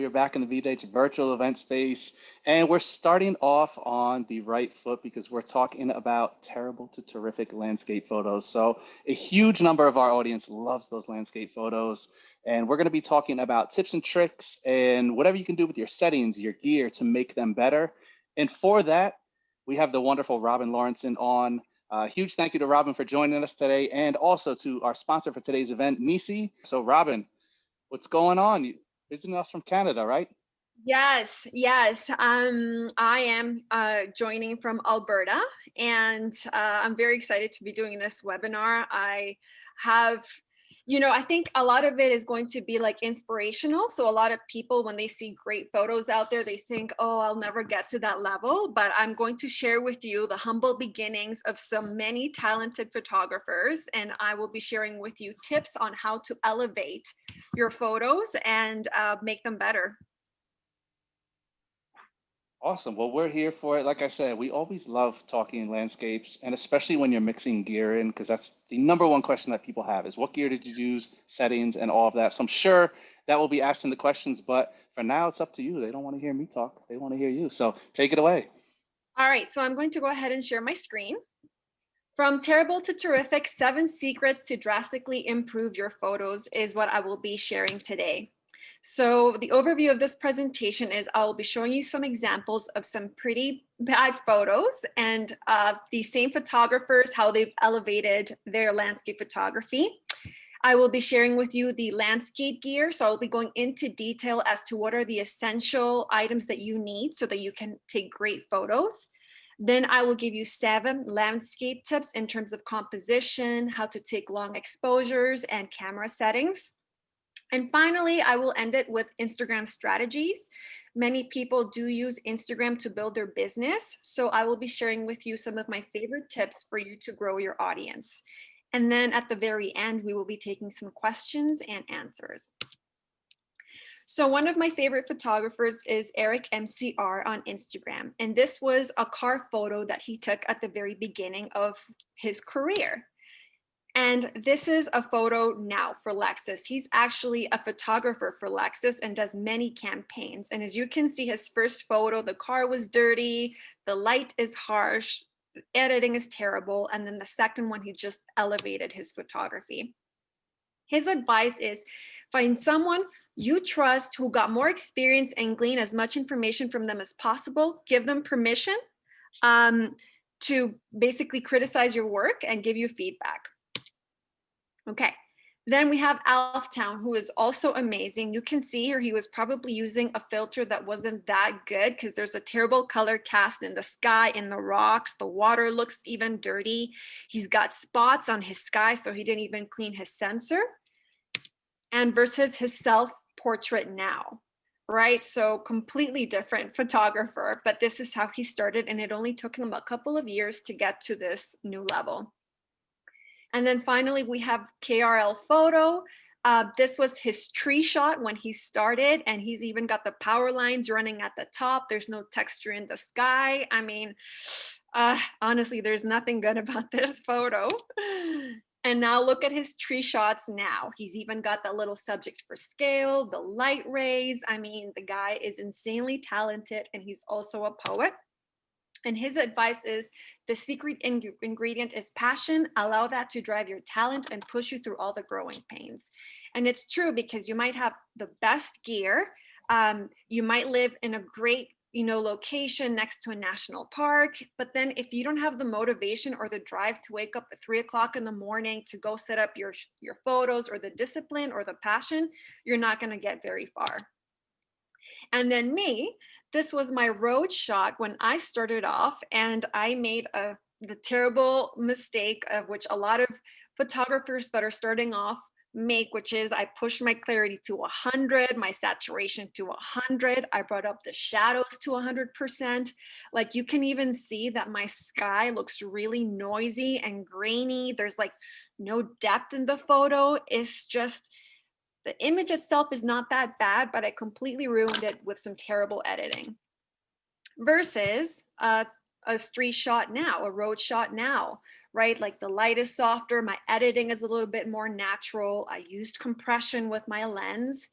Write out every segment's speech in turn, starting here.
We're back in the VDH virtual event space, and we're starting off on the right foot because we're talking about terrible to terrific landscape photos. So a huge number of our audience loves those landscape photos, and we're going to be talking about tips and tricks and whatever you can do with your settings, your gear to make them better. And for that, we have the wonderful Robin Laurenson on. Huge thank you to Robin for joining us today, and also to our sponsor for today's event, Nisi. So Robin, what's going on? You visiting us from Canada, right? Yes, yes. I am joining from Alberta, and I'm very excited to be doing this webinar. I have, I think a lot of it is going to be like inspirational. So a lot of people, when they see great photos out there, they think, oh, I'll never get to that level. But I'm going to share with you the humble beginnings of some many talented photographers, and I will be sharing with you tips on how to elevate your photos and make them better. Awesome. Well, we're here for it. Like I said, we always love talking landscapes, and especially when you're mixing gear in, because that's the number one question that people have is what gear did you use, settings, and all of that. So I'm sure that will be asking the questions, but for now, it's up to you. They don't want to hear me talk. They want to hear you. So take it away. All right, so I'm going to go ahead and share my screen. From terrible to terrific, 7 secrets to drastically improve your photos is what I will be sharing today. So the overview of this presentation is I will be showing you some examples of some pretty bad photos and the same photographers, how they've elevated their landscape photography. I will be sharing with you the landscape gear. So I'll be going into detail as to what are the essential items that you need so that you can take great photos. Then I will give you 7 landscape tips in terms of composition, how to take long exposures, and camera settings. And finally, I will end it with Instagram strategies. Many people do use Instagram to build their business. So I will be sharing with you some of my favorite tips for you to grow your audience. And then at the very end, we will be taking some questions and answers. So one of my favorite photographers is Eric MCR on Instagram. And this was a car photo that he took at the very beginning of his career. And this is a photo now for Lexus. He's actually a photographer for Lexus and does many campaigns. And as you can see, his first photo, the car was dirty, the light is harsh, the editing is terrible. And then the second one, he just elevated his photography. His advice is find someone you trust who got more experience and glean as much information from them as possible. Give them permission to basically criticize your work and give you feedback. Okay, then we have Alftown, who is also amazing. You can see here he was probably using a filter that wasn't that good because there's a terrible color cast in the sky, in the rocks. The water looks even dirty. He's got spots on his sky, so he didn't even clean his sensor. And versus his self-portrait now, right? So completely different photographer, but this is how he started, and it only took him a couple of years to get to this new level. And then finally, we have KRL Photo. This was his tree shot when he started, and he's even got the power lines running at the top. There's no texture in the sky. I mean, honestly, there's nothing good about this photo. And now look at his tree shots now. He's even got that little subject for scale, the light rays. I mean, the guy is insanely talented, and he's also a poet. And his advice is the secret ingredient is passion. Allow that to drive your talent and push you through all the growing pains. And it's true because you might have the best gear. You might live in a great location next to a national park. But then if you don't have the motivation or the drive to wake up at 3 o'clock in the morning to go set up your photos, or the discipline or the passion, you're not going to get very far. And then me, this was my road shot when I started off, and I made the terrible mistake of which a lot of photographers that are starting off make, which is I pushed my clarity to 100, my saturation to 100. I brought up the shadows to 100%. Like you can even see that my sky looks really noisy and grainy. There's like no depth in the photo. It's just, the image itself is not that bad, but I completely ruined it with some terrible editing. Versus a street shot now, a road shot now, right? Like the light is softer, my editing is a little bit more natural. I used compression with my lens.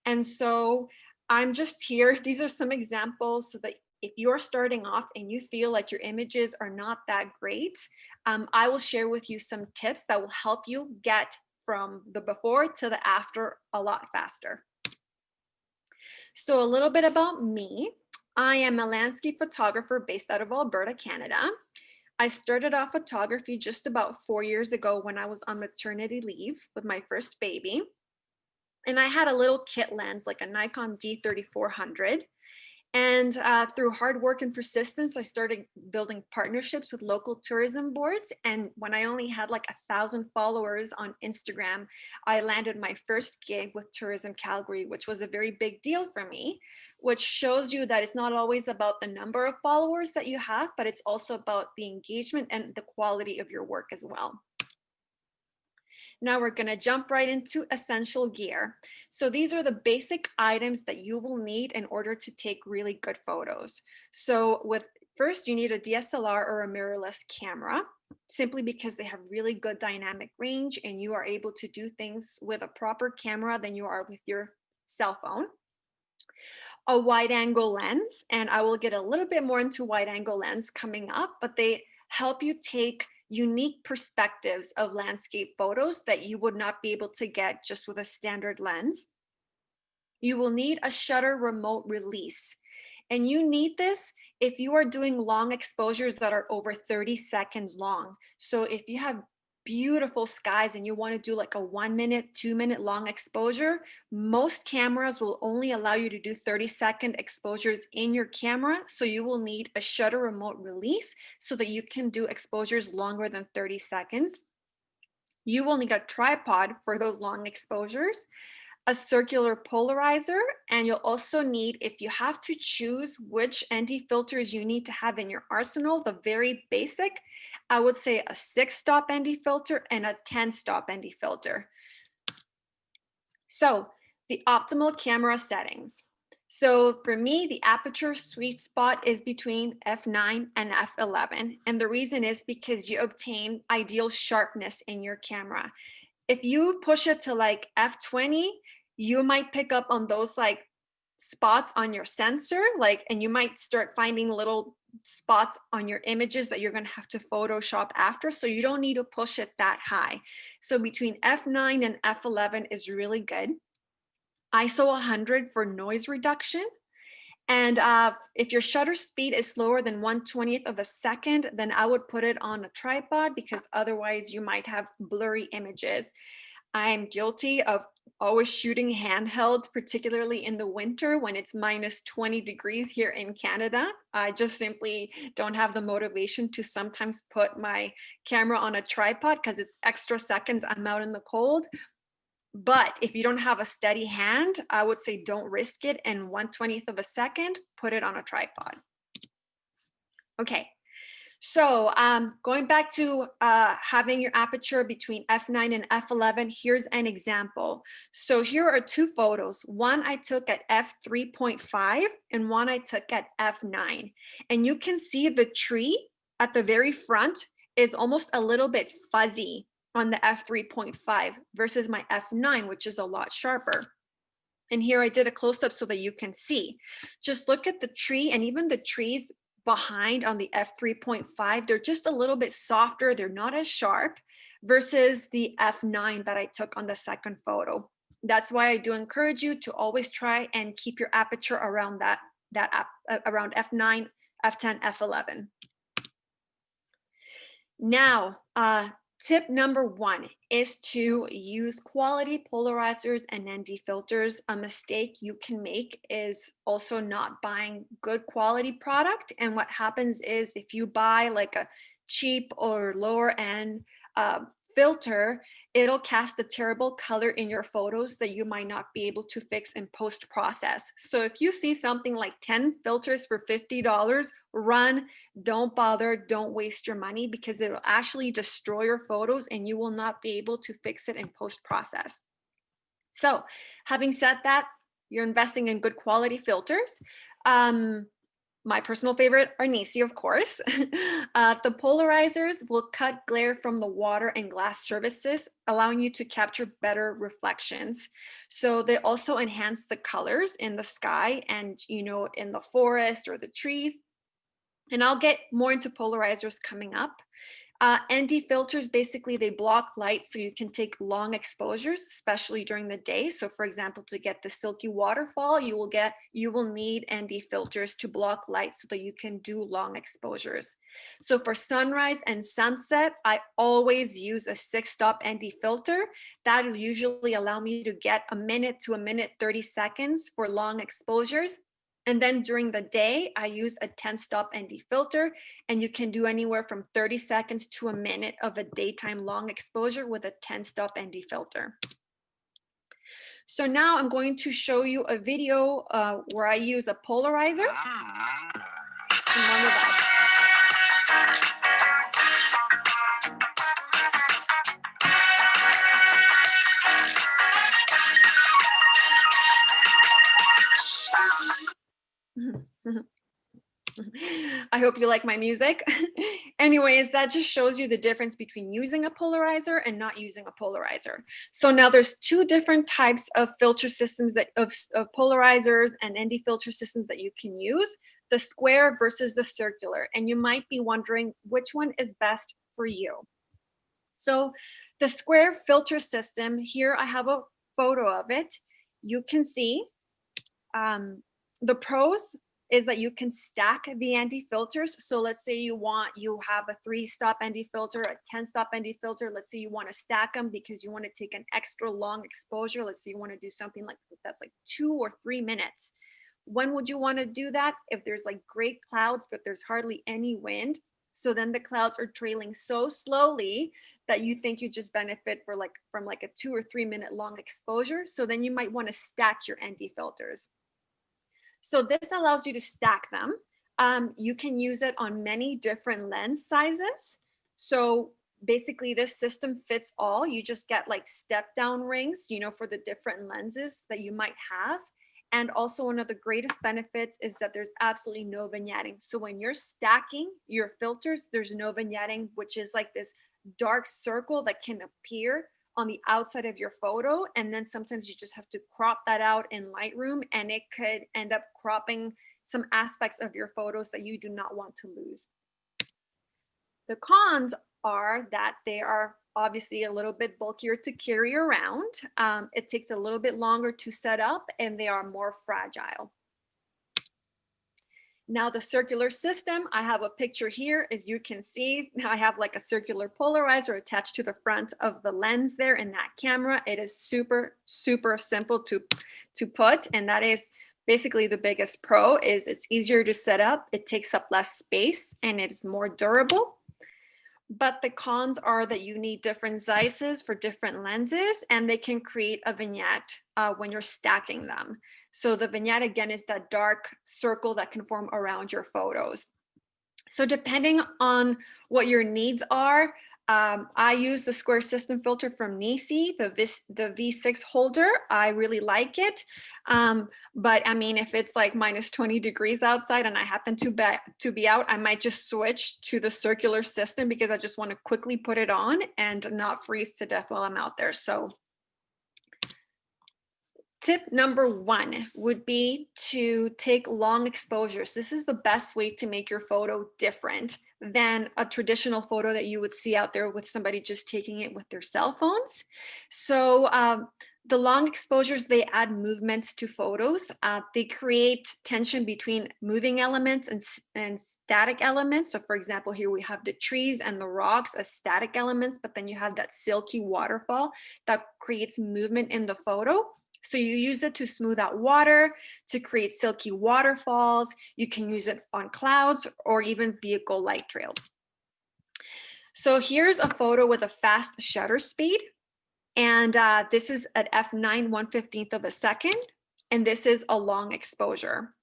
And so I'm just here. These are some examples so that if you're starting off and you feel like your images are not that great, I will share with you some tips that will help you get from the before to the after a lot faster. So a little bit about me. I am a landscape photographer based out of Alberta, Canada. I started off photography just about 4 years ago when I was on maternity leave with my first baby. And I had a little kit lens, like a Nikon D3400. And through hard work and persistence, I started building partnerships with local tourism boards. And when I only had like 1,000 followers on Instagram, I landed my first gig with Tourism Calgary, which was a very big deal for me, which shows you that it's not always about the number of followers that you have, but it's also about the engagement and the quality of your work as well. Now we're going to jump right into essential gear. So these are the basic items that you will need in order to take really good photos. So first you need a DSLR or a mirrorless camera, simply because they have really good dynamic range and you are able to do things with a proper camera than you are with your cell phone. A wide angle lens, and I will get a little bit more into wide angle lens coming up, but they help you take unique perspectives of landscape photos that you would not be able to get just with a standard lens. You will need a shutter remote release. And you need this if you are doing long exposures that are over 30 seconds long. So if you have beautiful skies and you want to do like a 1 minute, 2 minute long exposure, most cameras will only allow you to do 30-second exposures in your camera. So you will need a shutter remote release so that you can do exposures longer than 30 seconds. You will need a tripod for those long exposures, a circular polarizer, and you'll also need, if you have to choose which ND filters you need to have in your arsenal, the very basic, I would say a 6-stop ND filter and a 10-stop ND filter. So the optimal camera settings. So for me, the aperture sweet spot is between f9 and f11. And the reason is because you obtain ideal sharpness in your camera. If you push it to like f20, you might pick up on those like spots on your sensor, and you might start finding little spots on your images that you're going to have to Photoshop after. So you don't need to push it that high. So between f9 and f11 is really good. ISO 100 for noise reduction. And if your shutter speed is slower than 1/20th of a second, then I would put it on a tripod, because otherwise you might have blurry images. I'm guilty of always shooting handheld, particularly in the winter when it's minus 20 degrees here in Canada. I just simply don't have the motivation to sometimes put my camera on a tripod because it's extra seconds I'm out in the cold. But if you don't have a steady hand, I would say don't risk it. And 1/20th of a second, put it on a tripod. Okay, so going back to having your aperture between f9 and f11, here's an example. So here are two photos. One I took at f3.5 and one I took at f9. And you can see the tree at the very front is almost a little bit fuzzy on the f3.5 versus my f9, which is a lot sharper. And here I did a close-up so that you can see. Just look at the tree, and even the trees behind on the f3.5, they're just a little bit softer. They're not as sharp versus the f9 that I took on the second photo. That's why I do encourage you to always try and keep your aperture around around f9, f10, f11. Now, tip number 1 is to use quality polarizers and ND filters. A mistake you can make is also not buying good quality product. And what happens is if you buy like a cheap or lower end filter, it'll cast a terrible color in your photos that you might not be able to fix in post-process. So if you see something like 10 filters for $50, run, don't bother, don't waste your money, because it'll actually destroy your photos and you will not be able to fix it in post-process. So having said that, you're investing in good quality filters. my personal favorite are Nisi, of course. The polarizers will cut glare from the water and glass surfaces, allowing you to capture better reflections. So they also enhance the colors in the sky and, you know, in the forest or the trees. And I'll get more into polarizers coming up. ND filters, basically they block light so you can take long exposures, especially during the day. So for example, to get the silky waterfall, you will need ND filters to block light so that you can do long exposures. So for sunrise and sunset, I always use a 6-stop ND filter. That'll usually allow me to get a minute to a minute 30 seconds for long exposures. And then during the day, I use a 10-stop ND filter, and you can do anywhere from 30 seconds to a minute of a daytime long exposure with a 10-stop ND filter. So now I'm going to show you a video where I use a polarizer. I hope you like my music. Anyways, that just shows you the difference between using a polarizer and not using a polarizer. So now there's two different types of filter systems of polarizers and ND filter systems that you can use, the square versus the circular. And you might be wondering which one is best for you. So the square filter system, here I have a photo of it. You can see the pros is that you can stack the ND filters. So let's say you have a 3-stop ND filter, a 10-stop ND filter. Let's say you want to stack them because you want to take an extra long exposure. Let's say you want to do something like that's like 2 or 3 minutes. When would you want to do that? If there's like great clouds, but there's hardly any wind. So then the clouds are trailing so slowly that you think you just benefit from like a 2 or 3 minute long exposure. So then you might want to stack your ND filters. So this allows you to stack them. You can use it on many different lens sizes. So basically this system fits all. You just get like step down rings, you know, for the different lenses that you might have. And also one of the greatest benefits is that there's absolutely no vignetting. So when you're stacking your filters, there's no vignetting, which is like this dark circle that can appear on the outside of your photo. And then sometimes you just have to crop that out in Lightroom, and it could end up cropping some aspects of your photos that you do not want to lose. The cons are that they are obviously a little bit bulkier to carry around. It takes a little bit longer to set up, and they are more fragile. Now the circular system, I have a picture here. As you can see, I have like a circular polarizer attached to the front of the lens there in that camera. It is super, super simple to put. And that is basically the biggest pro is it's easier to set up. It takes up less space and it's more durable. But the cons are that you need different sizes for different lenses, and they can create a vignette when you're stacking them. So the vignette, again, is that dark circle that can form around your photos. So depending on what your needs are, I use the square system filter from Nisi, the V6 holder. I really like it. But I mean, if it's like minus 20 degrees outside and I happen to be out, I might just switch to the circular system because I just want to quickly put it on and not freeze to death while I'm out there. So tip number 1 would be to take long exposures. This is the best way to make your photo different than a traditional photo that you would see out there with somebody just taking it with their cell phones. So the long exposures, they add movements to photos. They create tension between moving elements and static elements. So for example, here we have the trees and the rocks as static elements, but then you have that silky waterfall that creates movement in the photo. So you use it to smooth out water, to create silky waterfalls. You can use it on clouds or even vehicle light trails. So here's a photo with a fast shutter speed. And this is at f9 1/15 of a second. And this is a long exposure,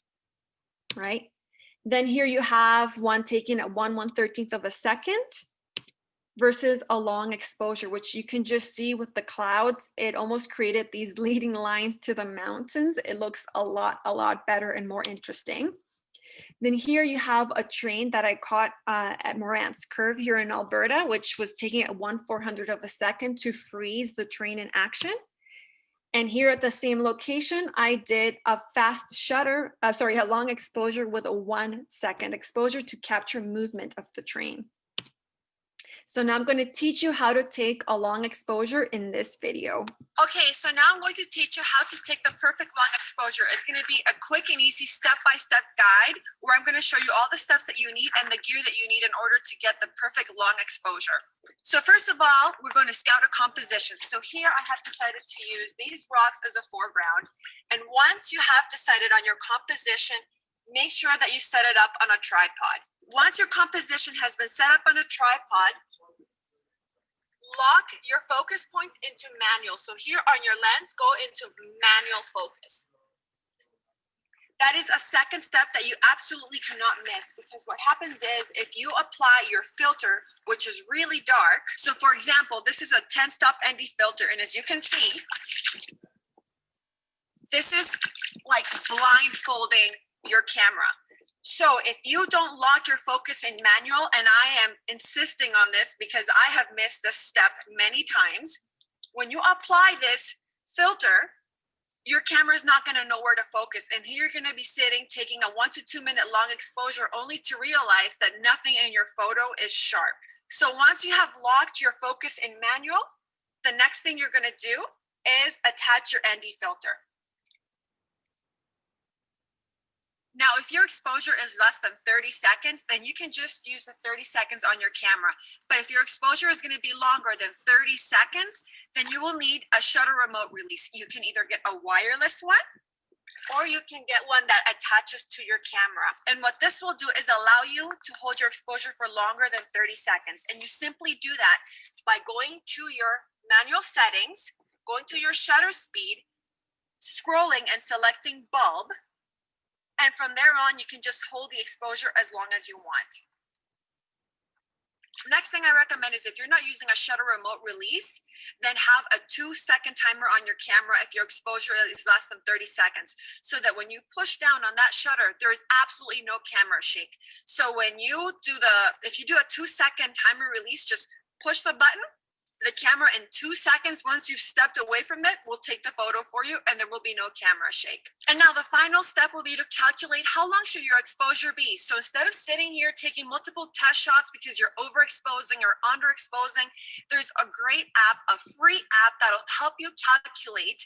right? Then here you have one taken at 1/113 of a second versus a long exposure, which you can just see with the clouds. It almost created these leading lines to the mountains. It looks a lot better and more interesting. Then here you have a train that I caught at Morant's Curve here in Alberta, which was taking at 1/400 of a second to freeze the train in action. And here at the same location, I did a fast shutter, a long exposure with a 1-second exposure to capture movement of the train. So now I'm going to teach you how to take a long exposure in this video. Okay, so now I'm going to teach you how to take the perfect long exposure. It's going to be a quick and easy step-by-step guide where I'm going to show you all the steps that you need and the gear that you need in order to get the perfect long exposure. So first of all, we're going to scout a composition. So here I have decided to use these rocks as a foreground. And once you have decided on your composition, make sure that you set it up on a tripod. Once your composition has been set up on a tripod, lock your focus points into manual. So here on your lens, go into manual focus. That is a second step that you absolutely cannot miss, because what happens is if you apply your filter, which is really dark. So for example, this is a 10-stop ND filter. And as you can see, this is like blindfolding your camera. So if you don't lock your focus in manual, and I am insisting on this because I have missed this step many times, when you apply this filter, your camera is not going to know where to focus. And here you're going to be sitting, taking a 1 to 2 minute long exposure only to realize that nothing in your photo is sharp. So once you have locked your focus in manual, the next thing you're going to do is attach your ND filter. Now, if your exposure is less than 30 seconds, then you can just use the 30 seconds on your camera. But if your exposure is going to be longer than 30 seconds, then you will need a shutter remote release. You can either get a wireless one, or you can get one that attaches to your camera. And what this will do is allow you to hold your exposure for longer than 30 seconds. And you simply do that by going to your manual settings, going to your shutter speed, scrolling and selecting bulb. And from there on, you can just hold the exposure as long as you want. Next thing I recommend is if you're not using a shutter remote release, then have a 2-second timer on your camera if your exposure is less than 30 seconds, so that when you push down on that shutter, there is absolutely no camera shake. So when you do if you do a 2-second timer release, just push the button. The camera in 2 seconds, once you've stepped away from it, will take the photo for you and there will be no camera shake. And now the final step will be to calculate how long should your exposure be. So instead of sitting here taking multiple test shots because you're overexposing or underexposing, there's a great app, a free app that'll help you calculate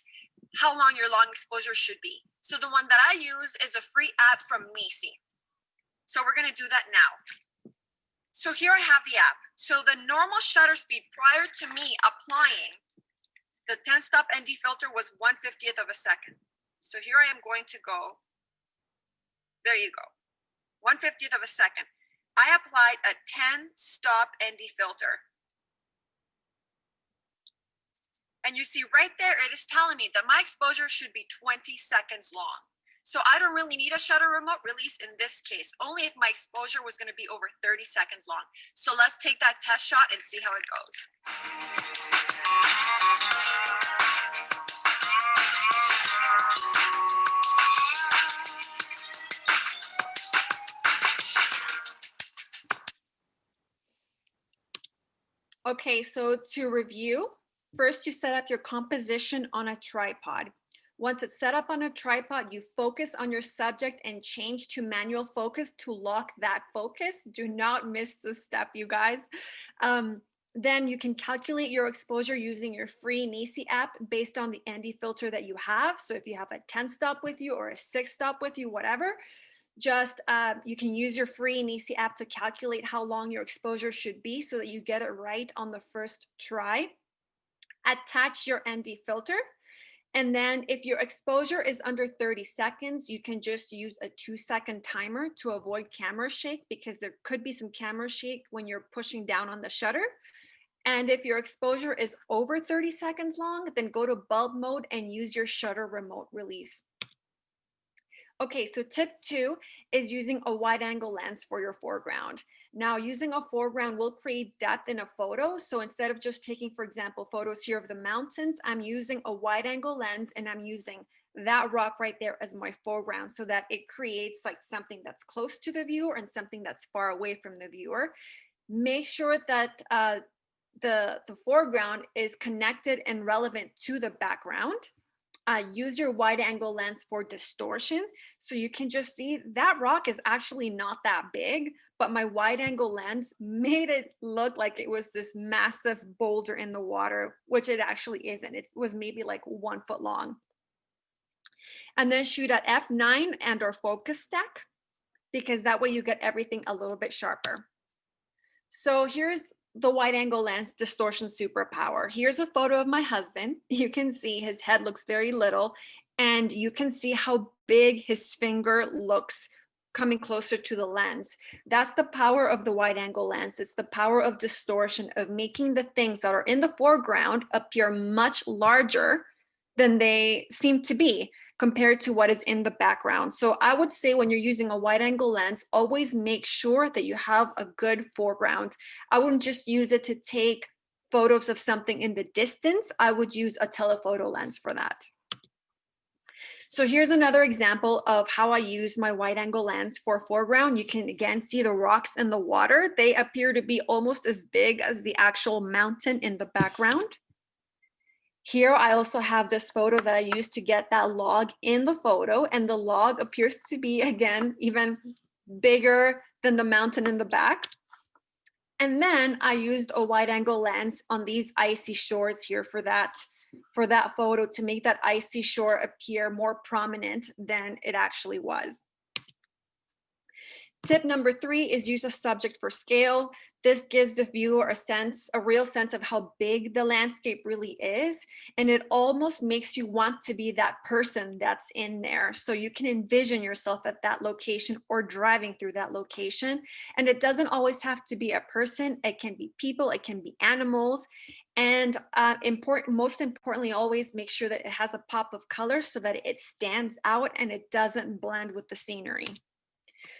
how long your long exposure should be. So the one that I use is a free app from Nisi. So we're going to do that now. So here I have the app. So the normal shutter speed prior to me applying the 10-stop ND filter was 1/50th of a second. So here I am going to go. There you go. 1/50th of a second. I applied a 10-stop ND filter. And you see right there, it is telling me that my exposure should be 20 seconds long. So I don't really need a shutter remote release in this case, only if my exposure was going to be over 30 seconds long. So let's take that test shot and see how it goes. Okay, so to review, first you set up your composition on a tripod. Once it's set up on a tripod, you focus on your subject and change to manual focus to lock that focus. Do not miss this step, you guys. Then you can calculate your exposure using your free Nisi app based on the ND filter that you have. So if you have a 10-stop with you or a 6-stop with you, whatever, just you can use your free Nisi app to calculate how long your exposure should be so that you get it right on the first try. Attach your ND filter. And then if your exposure is under 30 seconds, you can just use a 2-second timer to avoid camera shake, because there could be some camera shake when you're pushing down on the shutter. And if your exposure is over 30 seconds long, then go to bulb mode and use your shutter remote release. Okay, so tip 2 is using a wide angle lens for your foreground. Now, using a foreground will create depth in a photo. So instead of just taking, for example, photos here of the mountains, I'm using a wide angle lens and I'm using that rock right there as my foreground so that it creates like something that's close to the viewer and something that's far away from the viewer. Make sure that the foreground is connected and relevant to the background. Use your wide angle lens for distortion. So you can just see that rock is actually not that big, but my wide angle lens made it look like it was this massive boulder in the water, which it actually isn't. It was maybe like 1 foot long. And then shoot at f9 and or focus stack, because that way you get everything a little bit sharper. So here's the wide angle lens distortion superpower. Here's a photo of my husband. You can see his head looks very little, and you can see how big his finger looks coming closer to the lens. That's the power of the wide angle lens. It's the power of distortion, of making the things that are in the foreground appear much larger than they seem to be compared to what is in the background. So I would say when you're using a wide angle lens, always make sure that you have a good foreground. I wouldn't just use it to take photos of something in the distance. I would use a telephoto lens for that. So here's another example of how I use my wide angle lens for foreground. You can again see the rocks in the water. They appear to be almost as big as the actual mountain in the background. Here, I also have this photo that I used to get that log in the photo, and the log appears to be, again, even bigger than the mountain in the back. And then I used a wide angle lens on these icy shores here for that photo to make that icy shore appear more prominent than it actually was. Tip number 3 is use a subject for scale. This gives the viewer a real sense of how big the landscape really is. And it almost makes you want to be that person that's in there. So you can envision yourself at that location or driving through that location. And it doesn't always have to be a person. It can be people, it can be animals. And most importantly, always make sure that it has a pop of color so that it stands out and it doesn't blend with the scenery.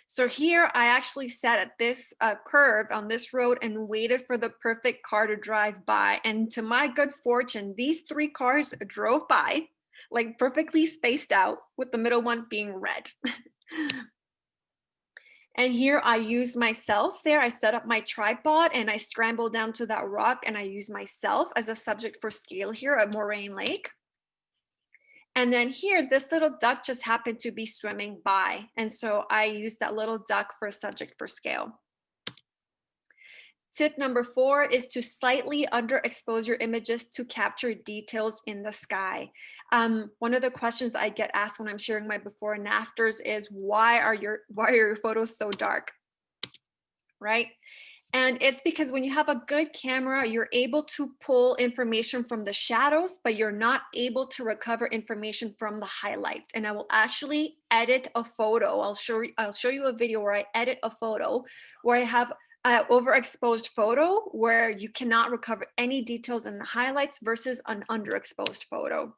So here I actually sat at this curve on this road and waited for the perfect car to drive by. And to my good fortune, these 3 cars drove by, like perfectly spaced out, with the middle one being red. And here I used myself there. I set up my tripod and I scrambled down to that rock, and I used myself as a subject for scale here at Moraine Lake. And then here, this little duck just happened to be swimming by. And so I used that little duck for a subject for scale. Tip number 4 is to slightly underexpose your images to capture details in the sky. One of the questions I get asked when I'm sharing my before and afters is, why are your photos so dark, right? And it's because when you have a good camera, you're able to pull information from the shadows, but you're not able to recover information from the highlights. And I will actually edit a photo. I'll show you a video where I edit a photo where I have an overexposed photo where you cannot recover any details in the highlights versus an underexposed photo.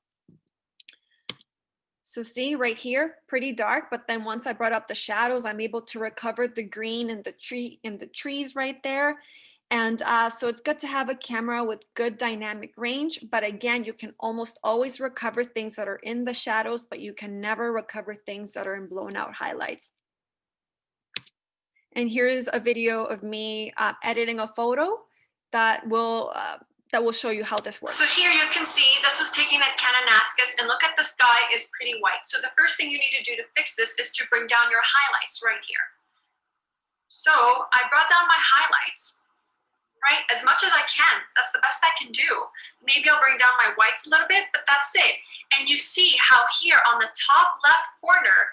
So see right here, pretty dark, but then once I brought up the shadows, I'm able to recover the green in the trees right there. And so it's good to have a camera with good dynamic range, but again, you can almost always recover things that are in the shadows, but you can never recover things that are in blown out highlights. And here's a video of me editing a photo that will show you how this works. So here you can see this was taken at Kananaskis, and look at the sky is pretty white. So the first thing you need to do to fix this is to bring down your highlights right here. So I brought down my highlights, right, as much as I can. That's the best I can do. Maybe I'll bring down my whites a little bit, but that's it. And you see how here on the top left corner,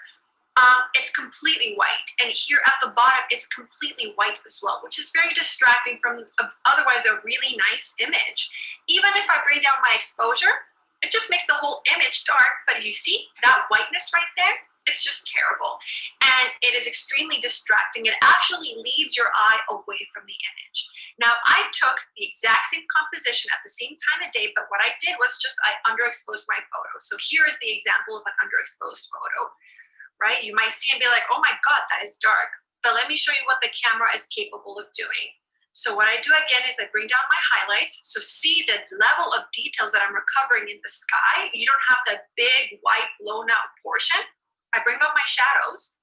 it's completely white, and here at the bottom it's completely white as well, which is very distracting from otherwise a really nice image. Even if I bring down my exposure, it just makes the whole image dark, but you see that whiteness right there? It's just terrible, and it is extremely distracting. It actually leads your eye away from the image. Now, I took the exact same composition at the same time of day, but what I did was just I underexposed my photo. So here is the example of an underexposed photo. Right? You might see and be like, oh my God, that is dark. But let me show you what the camera is capable of doing. So what I do again is I bring down my highlights. So see the level of details that I'm recovering in the sky. You don't have that big white blown out portion. I bring up my shadows,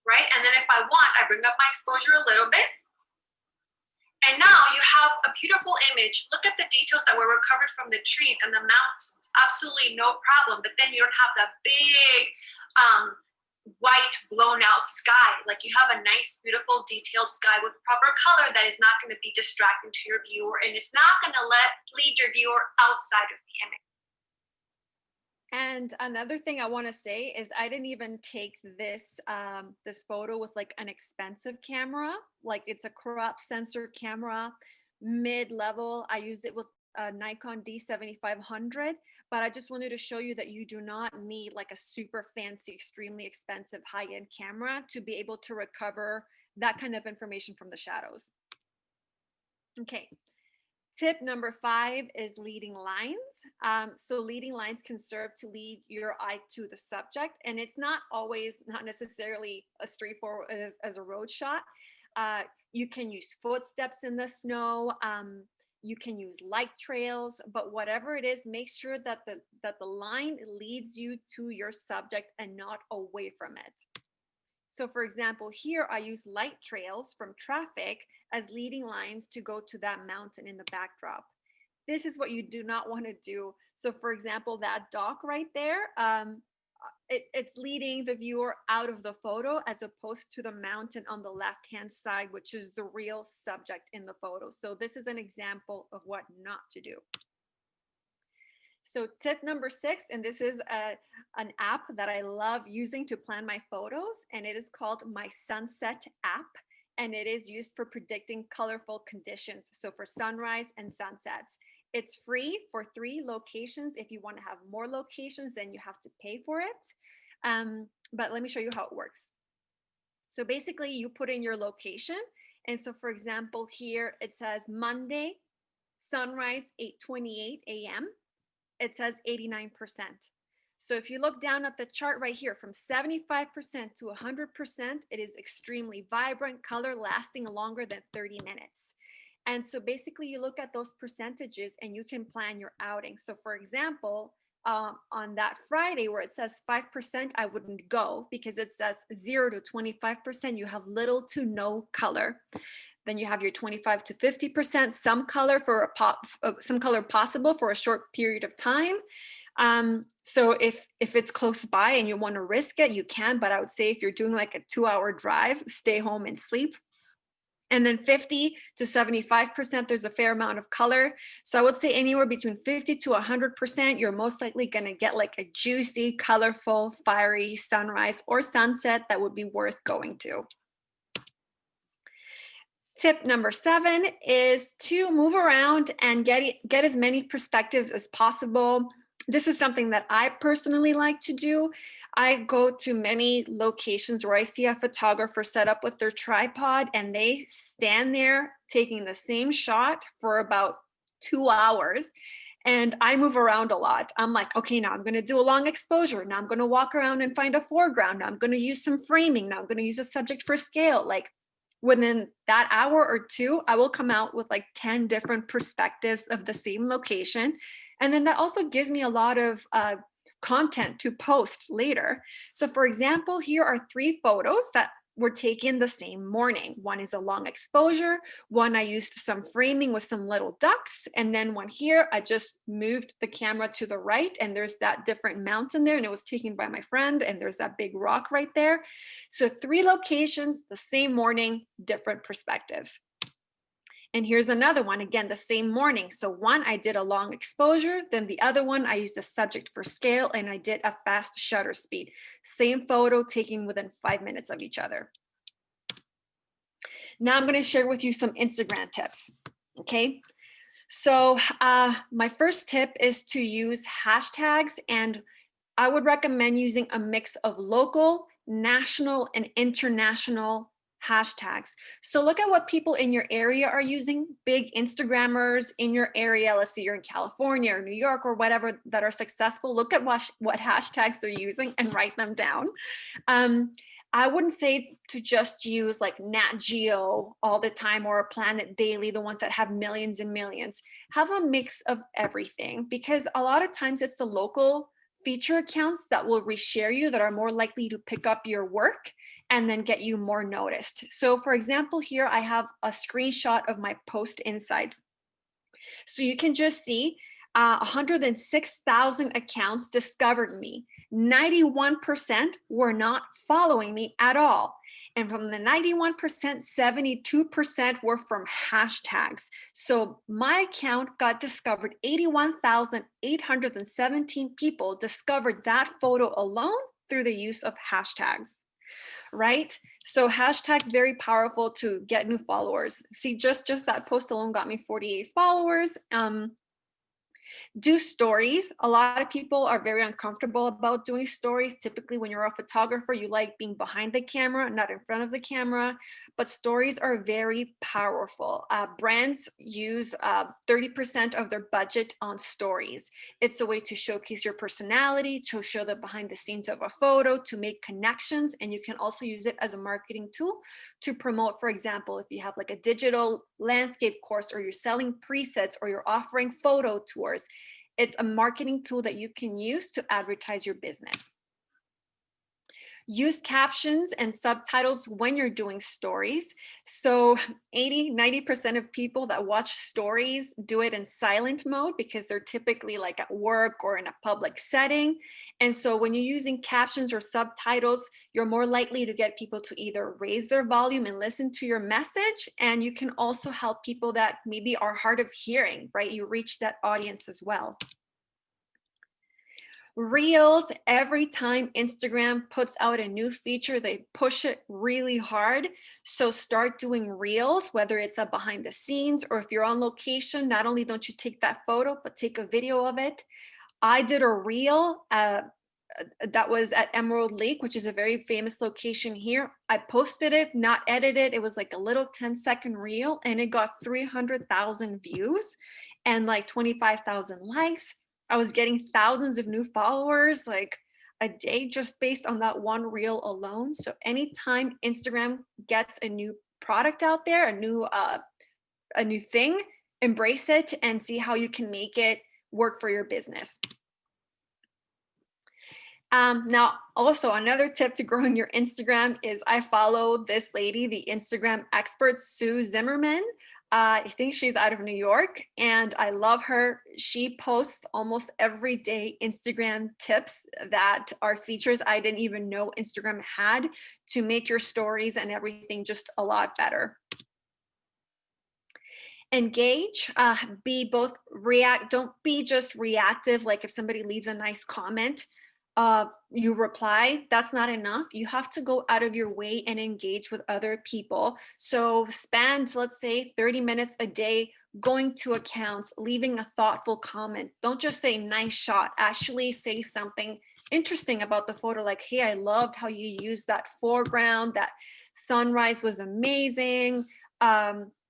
right? And then if I want, I bring up my exposure a little bit. And now you have a beautiful image. Look at the details that were recovered from the trees and the mountains. Absolutely no problem. But then you don't have that big white blown out sky. Like you have a nice, beautiful, detailed sky with proper color that is not going to be distracting to your viewer, and it's not going to lead your viewer outside of the image. And another thing I want to say is I didn't even take this this photo with like an expensive camera, like it's a crop sensor camera, mid-level. I used it with a Nikon D7500, but I just wanted to show you that you do not need like a super fancy, extremely expensive high-end camera to be able to recover that kind of information from the shadows. Okay. Tip number 5 is leading lines. So leading lines can serve to lead your eye to the subject, and it's not necessarily as straightforward as a road shot. You can use footsteps in the snow. You can use light trails, but whatever it is, make sure that the line leads you to your subject and not away from it. So for example, here I use light trails from traffic as leading lines to go to that mountain in the backdrop. This is what you do not want to do. So for example, that dock right there, it's leading the viewer out of the photo as opposed to the mountain on the left-hand side, which is the real subject in the photo. So this is an example of what not to do. So tip number 6, and this is an app that I love using to plan my photos, and it is called my Sunset app, and it is used for predicting colorful conditions. So for sunrise and sunsets. It's free for 3 locations. If you want to have more locations, then you have to pay for it. But let me show you how it works. So basically you put in your location. And so for example, here it says Monday, sunrise 8:28 a.m. It says 89%. So if you look down at the chart right here, from 75% to 100%, it is extremely vibrant, color lasting longer than 30 minutes. And so basically you look at those percentages and you can plan your outing. So for example, on that Friday where it says 5%, I wouldn't go because it says 0 to 25%, you have little to no color. Then you have your 25 to 50%, some color for some color possible for a short period of time. So if it's close by and you want to risk it, you can, but I would say if you're doing like a 2-hour drive, stay home and sleep. And then 50 to 75%, there's a fair amount of color. So I would say anywhere between 50 to 100%, you're most likely going to get like a juicy, colorful, fiery sunrise or sunset that would be worth going to. Tip number 7 is to move around and get as many perspectives as possible. This is something that I personally like to do. I go to many locations where I see a photographer set up with their tripod and they stand there taking the same shot for about 2 hours. And I move around a lot. I'm like, okay, now I'm going to do a long exposure. Now I'm going to walk around and find a foreground. Now I'm going to use some framing. Now I'm going to use a subject for scale. Like within that hour or 2, I will come out with like 10 different perspectives of the same location. And then that also gives me a lot of content to post later. So for example, here are 3 photos that were taken the same morning. One is a long exposure, one I used some framing with some little ducks, and then one here, I just moved the camera to the right and there's that different mountain there and it was taken by my friend and there's that big rock right there. So 3 locations, the same morning, different perspectives. And here's another one, again, the same morning. So one, I did a long exposure, then the other one, I used a subject for scale and I did a fast shutter speed. Same photo taken within 5 minutes of each other. Now I'm gonna share with you some Instagram tips, okay? So my first tip is to use hashtags, and I would recommend using a mix of local, national, and international hashtags. So look at what people in your area are using, big Instagrammers in your area. Let's say you're in California or New York or whatever that are successful. Look at what hashtags they're using and write them down. I wouldn't say to just use like Nat Geo all the time or Planet Daily, the ones that have millions and millions. Have a mix of everything, because a lot of times it's the local feature accounts that will reshare you that are more likely to pick up your work and then get you more noticed. So for example, here I have a screenshot of my post insights. So you can just see 106,000 accounts discovered me. 91% were not following me at all. And from the 91%, 72% were from hashtags. So my account got discovered. 81,817 people discovered that photo alone through the use of hashtags, right? So hashtags very powerful to get new followers. See, just that post alone got me 48 followers. Do stories. A lot of people are very uncomfortable about doing stories. Typically, when you're a photographer, you like being behind the camera, not in front of the camera, but stories are very powerful. Brands use 30% of their budget on stories. It's a way to showcase your personality, to show the behind the scenes of a photo, to make connections, and you can also use it as a marketing tool to promote. For example, if you have like a digital landscape course, or you're selling presets, or you're offering photo tours, it's a marketing tool that you can use to advertise your business. Use captions and subtitles when you're doing stories. So 90% of people that watch stories do it in silent mode because they're typically like at work or in a public setting. And so when you're using captions or subtitles, you're more likely to get people to either raise their volume and listen to your message. And you can also help people that maybe are hard of hearing, right? You reach that audience as well. Reels, every time Instagram puts out a new feature, they push it really hard. So start doing reels, whether it's a behind the scenes, or if you're on location, not only don't you take that photo, but take a video of it. I did a reel that was at Emerald Lake, which is a very famous location here. I posted it, not edited. It was like a little 10-second reel, and it got 300,000 views and like 25,000 likes. I was getting thousands of new followers like a day just based on that one reel alone. So anytime Instagram gets a new product out there, a new thing, embrace it and see how you can make it work for your business. Now, also another tip to growing your Instagram is I follow this lady, the Instagram expert, Sue Zimmerman. I think she's out of New York, and I love her. She posts almost every day Instagram tips that are features I didn't even know Instagram had to make your stories and everything just a lot better. Engage, don't be just reactive. Like if somebody leaves a nice comment, you reply. That's not enough. You have to go out of your way and engage with other people. So spend, let's say, 30 minutes a day going to accounts, leaving a thoughtful comment. Don't just say nice shot. Actually say something interesting about the photo, like, hey, I loved how you used that foreground. That sunrise was amazing.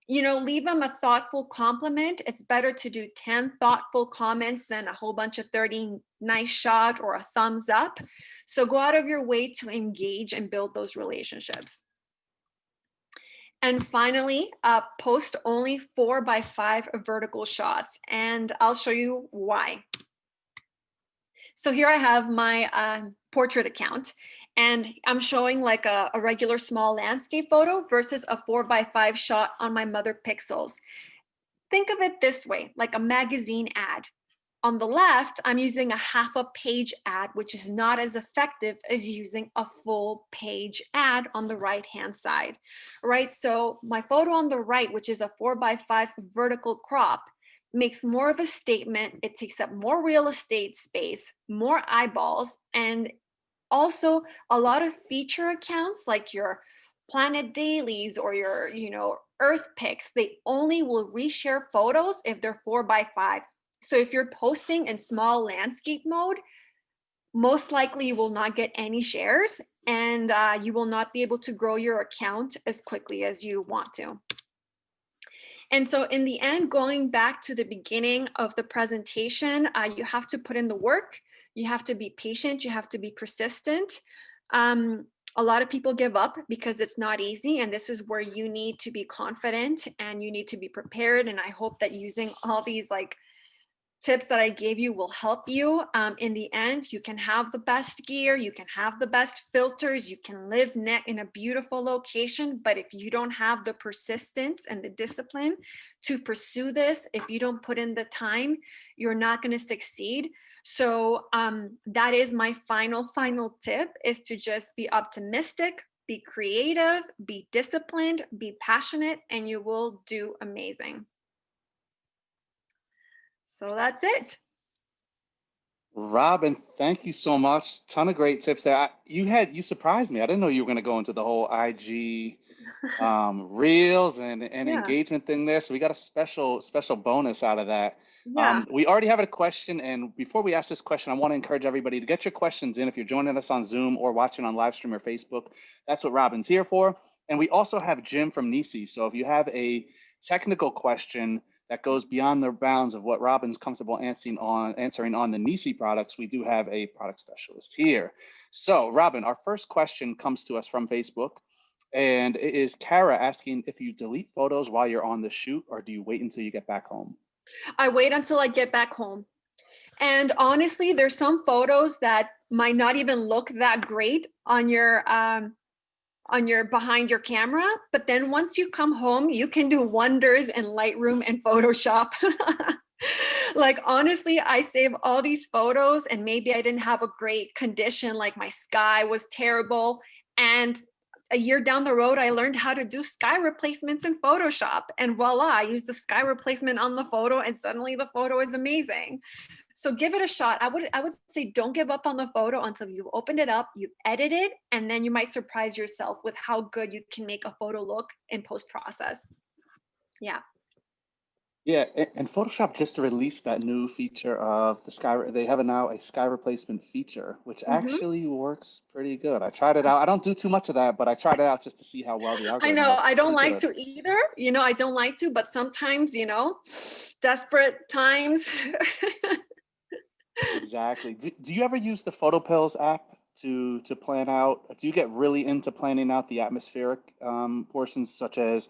Leave them a thoughtful compliment. It's better to do 10 thoughtful comments than a whole bunch of 30 nice shot or a thumbs up. So go out of your way to engage and build those relationships. And finally, post only 4x5 vertical shots, and I'll show you why. So here I have my portrait account, and I'm showing like a regular small landscape photo versus a 4x5 shot on my Mother Pixels. Think of it this way, like a magazine ad. On the left, I'm using a half a page ad, which is not as effective as using a full page ad on the right-hand side, right? So my photo on the right, which is a 4x5 vertical crop, makes more of a statement. It takes up more real estate space, more eyeballs, and also a lot of feature accounts like your Planet Dailies or your, Earth Pics, they only will reshare photos if they're 4x5. So if you're posting in small landscape mode, most likely you will not get any shares, and you will not be able to grow your account as quickly as you want to. And so in the end, going back to the beginning of the presentation, you have to put in the work, you have to be patient, you have to be persistent. A lot of people give up because it's not easy, and this is where you need to be confident and you need to be prepared. And I hope that using all these like tips that I gave you will help you. In the end, you can have the best gear, you can have the best filters, you can live in a beautiful location, but if you don't have the persistence and the discipline to pursue this, if you don't put in the time, you're not going to succeed. So that is my final tip, is to just be optimistic, be creative, be disciplined, be passionate, and you will do amazing. So that's it. Robin, thank you so much. Ton of great tips there. You surprised me. I didn't know you were going to go into the whole IG reels and Yeah. engagement thing there. So we got a special bonus out of that. Yeah. We already have a question, and before we ask this question, I want to encourage everybody to get your questions in. If you're joining us on Zoom or watching on live stream or Facebook, that's what Robin's here for. And we also have Jim from Nisi. So if you have a technical question that goes beyond the bounds of what Robin's comfortable answering on the Nisi products, we do have a product specialist here. So Robin, our first question comes to us from Facebook, and it is Kara asking if you delete photos while you're on the shoot, or do you wait until you get back home? I wait until I get back home. And honestly, there's some photos that might not even look that great on your behind your camera, but then once you come home, you can do wonders in Lightroom and Photoshop. Like, honestly, I save all these photos and maybe I didn't have a great condition, like my sky was terrible, and a year down the road, I learned how to do sky replacements in Photoshop, and voila, I used the sky replacement on the photo and suddenly the photo is amazing. So give it a shot. I would say don't give up on the photo until you've opened it up, you've edited, and then you might surprise yourself with how good you can make a photo look in post-process. Yeah. Yeah, and Photoshop just released that new feature of the sky. They have now a sky replacement feature, which actually works pretty good. I tried it out. I don't do too much of that, but I tried it out just to see how well the I algorithm know, works. I don't Pretty like good. to either. I don't like to, but sometimes, desperate times. Exactly. Do you ever use the Photo Pills app to plan out? Do you get really into planning out the atmospheric portions, such as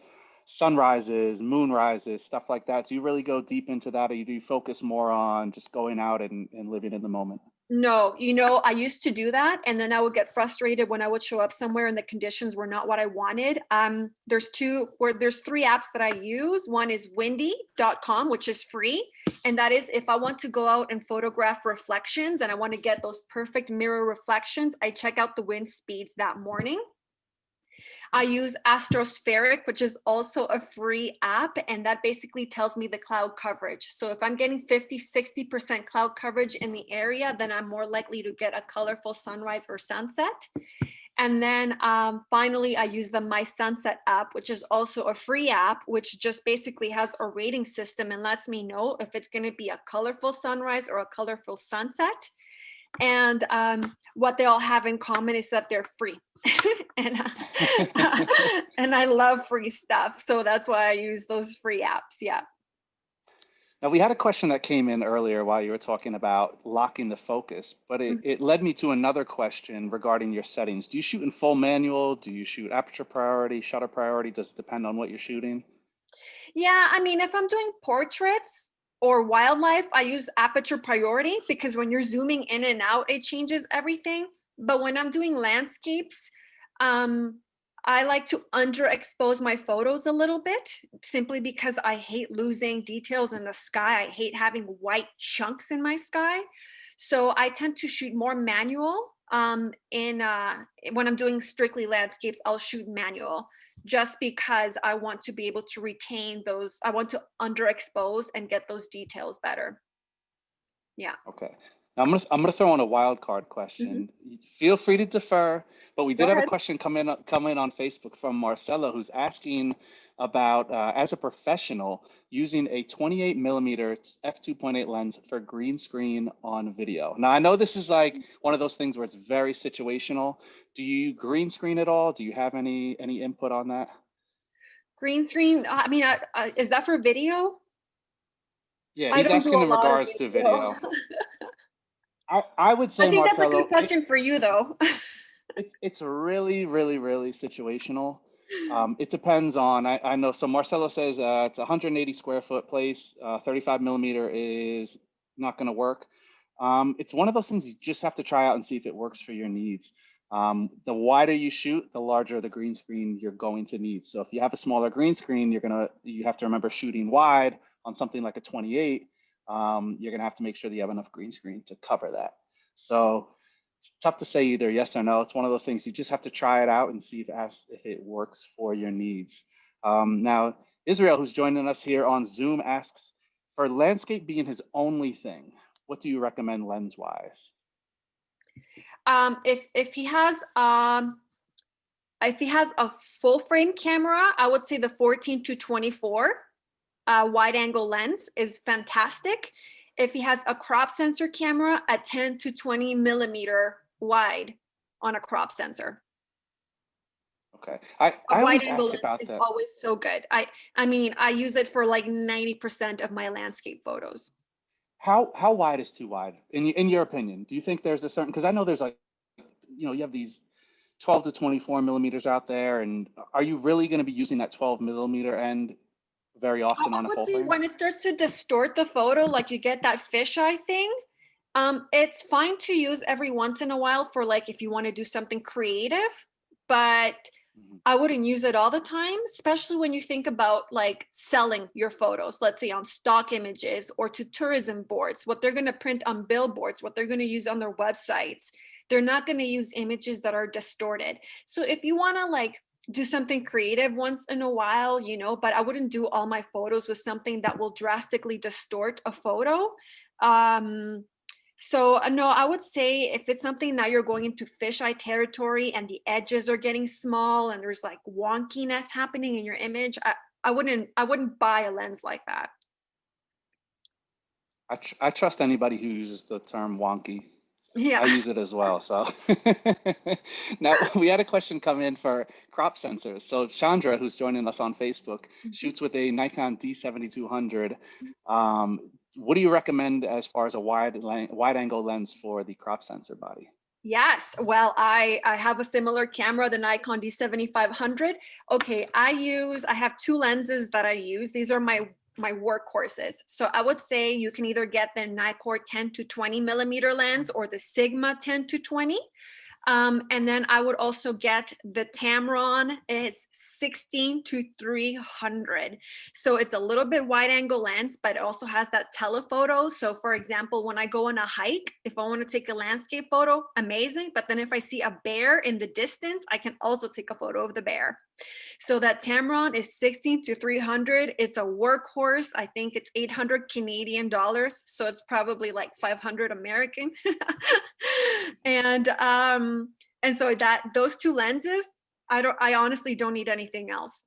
sunrises, moonrises, stuff like that? Do you really go deep into that, or do you focus more on just going out and living in the moment? No, I used to do that, and then I would get frustrated when I would show up somewhere and the conditions were not what I wanted. There's three apps that I use. One is windy.com, which is free. And that is if I want to go out and photograph reflections and I want to get those perfect mirror reflections, I check out the wind speeds that morning. I use Astrospheric, which is also a free app, and that basically tells me the cloud coverage. So if I'm getting 50-60% cloud coverage in the area, then I'm more likely to get a colorful sunrise or sunset. And then finally, I use the My Sunset app, which is also a free app, which just basically has a rating system and lets me know if it's going to be a colorful sunrise or a colorful sunset. And what they all have in common is that they're free. and I love free stuff. So that's why I use those free apps. Yeah. Now, we had a question that came in earlier while you were talking about locking the focus, but it led me to another question regarding your settings. Do you shoot in full manual? Do you shoot aperture priority, shutter priority? Does it depend on what you're shooting? Yeah, I mean, if I'm doing portraits or wildlife, I use aperture priority because when you're zooming in and out, it changes everything. But when I'm doing landscapes, I like to underexpose my photos a little bit simply because I hate losing details in the sky. I hate having white chunks in my sky. So I tend to shoot more manual. When I'm doing strictly landscapes, I'll shoot manual just because I want to be able to retain those. I want to underexpose and get those details better. Yeah. Okay. Now I'm gonna throw in a wild card question. Feel free to defer, but we did have a question come in on Facebook from Marcella, who's asking about as a professional using a 28mm f2.8 lens for green screen on video. Now I know this is like one of those things where it's very situational. Do you green screen at all? Do you have any input on that? Green screen. I mean, is that for video? Yeah, I he's don't do asking a in lot of regards to video. video. I would say, I think that's a Marcelo, good question for you, though. It's really, really, really situational. It depends on, I know, so Marcelo says it's 180 square foot place, 35 millimeter is not going to work. It's one of those things you just have to try out and see if it works for your needs. The wider you shoot, the larger the green screen you're going to need. So if you have a smaller green screen, you have to remember shooting wide on something like a 28. You're going to have to make sure that you have enough green screen to cover that. So it's tough to say either yes or no. It's one of those things you just have to try it out and see if it works for your needs. Now, Israel, who's joining us here on Zoom, asks, for landscape being his only thing, what do you recommend lens-wise? If he has a full frame camera, I would say the 14-24 wide angle lens is fantastic. If he has a crop sensor camera, a 10-20 millimeter wide on a crop sensor. Okay, I wide always angle ask lens about is that. always so good. I mean, I use it for like 90% of my landscape photos. How wide is too wide in your opinion? Do you think there's a certain, because I know there's like, you have these 12 to 24 millimeters out there, and are you really going to be using that 12 millimeter end very often I on a would full say frame? when it starts to distort the photo, like you get that fisheye thing, it's fine to use every once in a while for like if you want to do something creative, but I wouldn't use it all the time, especially when you think about like selling your photos, let's say on stock images or to tourism boards, what they're going to print on billboards, what they're going to use on their websites. They're not going to use images that are distorted. So if you want to like do something creative once in a while, but I wouldn't do all my photos with something that will drastically distort a photo. So no, I would say if it's something that you're going into fisheye territory and the edges are getting small and there's like wonkiness happening in your image, I wouldn't buy a lens like that. I trust anybody who uses the term wonky. Yeah. I use it as well. So now we had a question come in for crop sensors. So Chandra, who's joining us on Facebook, shoots with a Nikon D7200. What do you recommend as far as a wide angle lens for the crop sensor body? Yes. Well, I have a similar camera, the Nikon D7500. Okay, I have two lenses that I use. These are my workhorses. So I would say you can either get the Nikkor 10-20 millimeter lens or the Sigma 10-20. And then I would also get the Tamron. It's 16-300. So it's a little bit wide angle lens, but it also has that telephoto. So for example, when I go on a hike, if I want to take a landscape photo, amazing. But then if I see a bear in the distance, I can also take a photo of the bear. So that Tamron is 16-300. It's a workhorse. I think it's 800 Canadian dollars. So it's probably like 500 American. And so those two lenses, I honestly don't need anything else.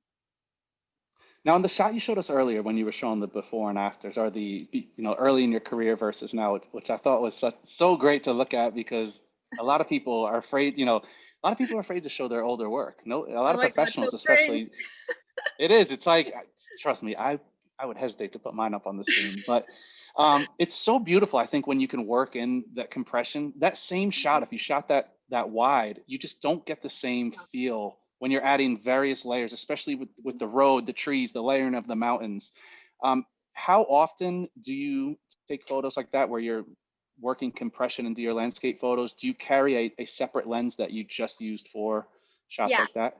Now, in the shot you showed us earlier when you were showing the before and afters, or early in your career versus now, which I thought was so great to look at, because a lot of people are afraid, a lot of people are afraid to show their older work. No, a lot Oh of my God, professionals, so cringe. especially, it is. It's like, trust me, I would hesitate to put mine up on the screen, but it's so beautiful. I think when you can work in that compression, that same shot, if you shot that wide, you just don't get the same feel when you're adding various layers, especially with the road, the trees, the layering of the mountains. How often do you take photos like that where you're working compression into your landscape photos? Do you carry a separate lens that you just used for shots Yeah. like that?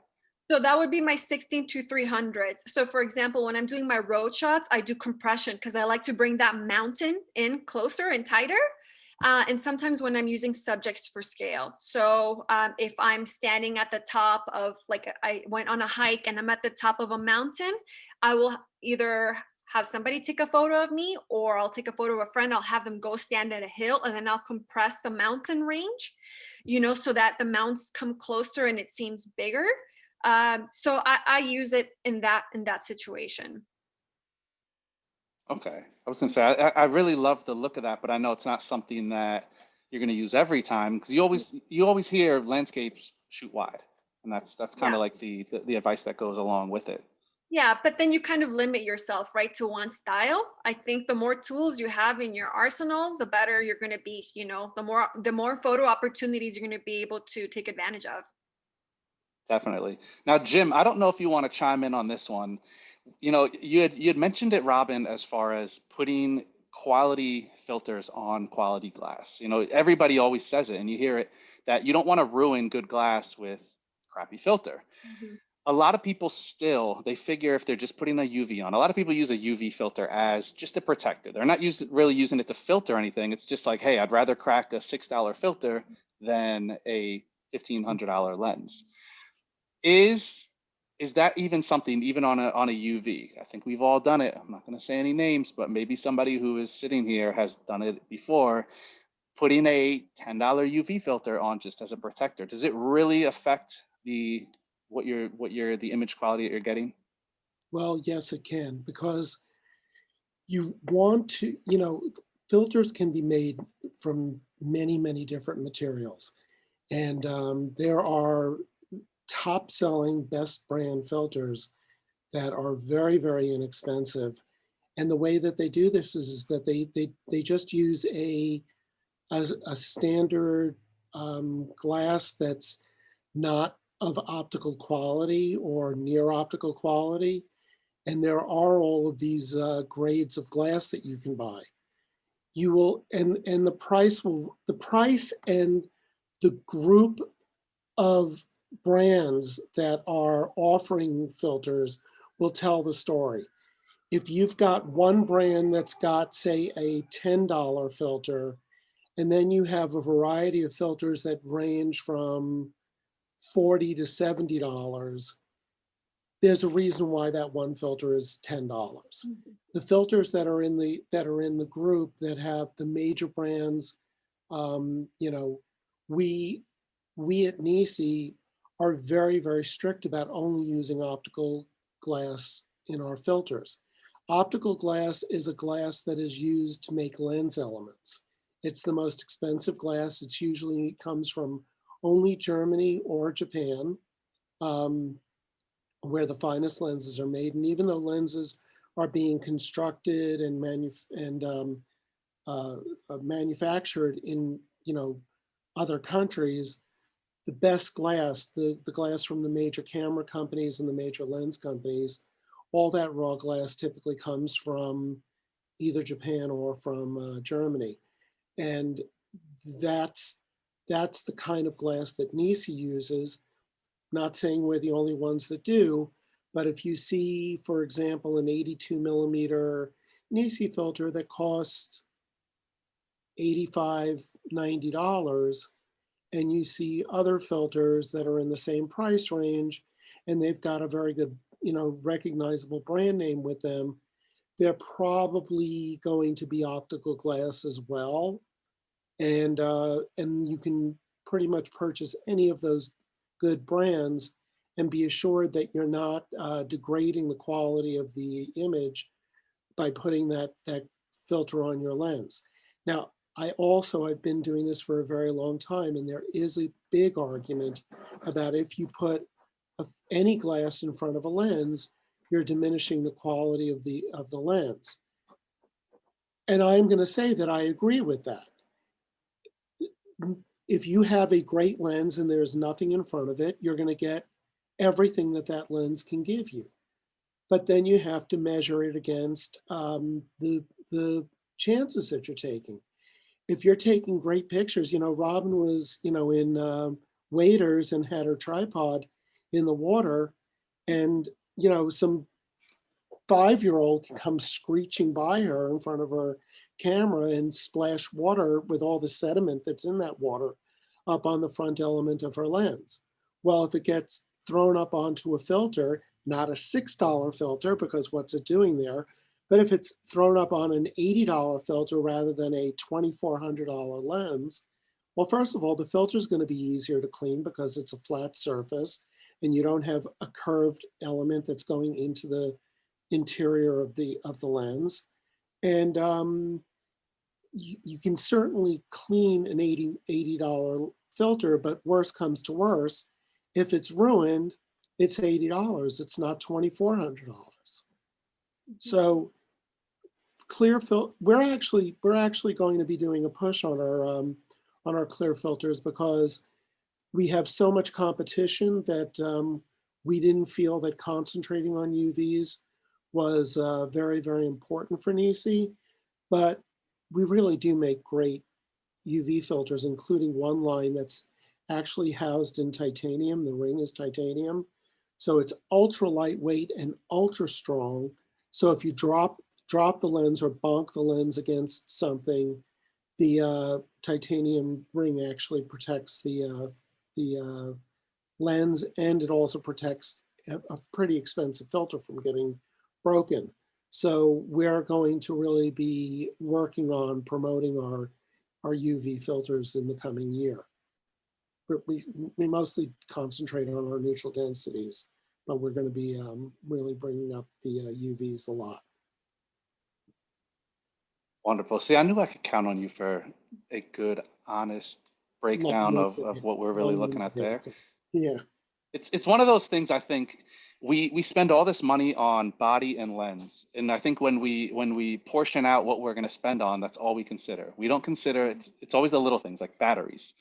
So that would be my 16-300. So for example, when I'm doing my road shots, I do compression because I like to bring that mountain in closer and tighter. And sometimes when I'm using subjects for scale. So if I'm standing at the top of, like I went on a hike and I'm at the top of a mountain, I will either have somebody take a photo of me, or I'll take a photo of a friend. I'll have them go stand at a hill and then I'll compress the mountain range, so that the mountains come closer and it seems bigger. So I use it in that situation. Okay. I was gonna say I really love the look of that, but I know it's not something that you're gonna use every time, because you always hear landscapes shoot wide, and that's kind Yeah. of like the advice that goes along with it. Yeah, but then you kind of limit yourself, right, to one style. I think the more tools you have in your arsenal, the better you're going to be, you know, the more photo opportunities you're going to be able to take advantage of. Definitely. Now, Jim, I don't know if you want to chime in on this one. You had mentioned it, Robin, as far as putting quality filters on quality glass. Everybody always says it, and you hear it, that you don't want to ruin good glass with crappy filter. Mhm. A lot of people still, they figure if they're just putting a UV on, a lot of people use a UV filter as just a protector. They're not really using it to filter anything. It's just like, hey, I'd rather crack a $6 filter than a $1,500 lens. Is that even something, even on a UV? I think we've all done it. I'm not going to say any names, but maybe somebody who is sitting here has done it before, putting a $10 UV filter on just as a protector. Does it really affect the image quality that you're getting? Well, yes, it can, because you want to, filters can be made from many, many different materials. And there are top selling best brand filters that are very, very inexpensive. And the way that they do this is that they just use a standard glass that's not of optical quality or near optical quality. And there are all of these grades of glass that you can buy. You will, and the price and the group of brands that are offering filters will tell the story. If you've got one brand that's got, say, a $10 filter, and then you have a variety of filters that range from $40 to $70, there's a reason why that one filter is $10. Mhm. The filters that are in the group that have the major brands, um, you know, we we at Nisi are very, very strict about only using optical glass in our filters. Optical glass is a glass that is used to make lens elements. It's the most expensive glass. It's usually comes from only Germany or Japan, um, where the finest lenses are made. And even though lenses are being constructed and manufactured in other countries, the best glass, the glass from the major camera companies and the major lens companies, all that raw glass typically comes from either Japan or from Germany. And that's that's the kind of glass that Nisi uses. Not saying we're the only ones that do, but if you see, for example, an 82 millimeter Nisi filter that costs $85, $90, and you see other filters that are in the same price range, and they've got a very good, recognizable brand name with them, they're probably going to be optical glass as well. And you can pretty much purchase any of those good brands and be assured that you're not degrading the quality of the image by putting that filter on your lens. Now, I've been doing this for a very long time, and there is a big argument about if you put any glass in front of a lens, you're diminishing the quality of the lens. And I'm going to say that I agree with that. If you have a great lens and there's nothing in front of it, you're going to get everything that lens can give you. But then you have to measure it against the chances that you're taking. If you're taking great pictures, Robin was, in waders and had her tripod in the water, and some 5-year-old can come screeching by her in front of her camera and splash water with all the sediment that's in that water up on the front element of her lens. Well, if it gets thrown up onto a filter, not a $6 filter, because what's it doing there? But if it's thrown up on an $80 filter rather than a $2,400 lens, well, first of all, the filter is going to be easier to clean because it's a flat surface and you don't have a curved element that's going into the interior of the lens. And you can certainly clean an $80 filter, but worse comes to worse. If it's ruined, it's $80. It's not $2,400. So clear we're actually going to be doing a push on our clear filters because we have so much competition that we didn't feel that concentrating on UVs was very, very important for Nisi. But we really do make great UV filters, including one line that's actually housed in titanium. The ring is titanium. So it's ultra lightweight and ultra strong. So if you drop the lens or bonk the lens against something, the titanium ring actually protects the lens, and it also protects a pretty expensive filter from getting broken. So we're going to really be working on promoting our UV filters in the coming year. We mostly concentrate on our neutral densities, but we're going to be really bringing up the UVs a lot. Wonderful. See, I knew I could count on you for a good, honest breakdown of what we're really looking at there. Yeah. It's one of those things. I think we spend all this money on body and lens, and I think when we portion out what we're going to spend on, that's all we consider. We don't consider it's always the little things like batteries,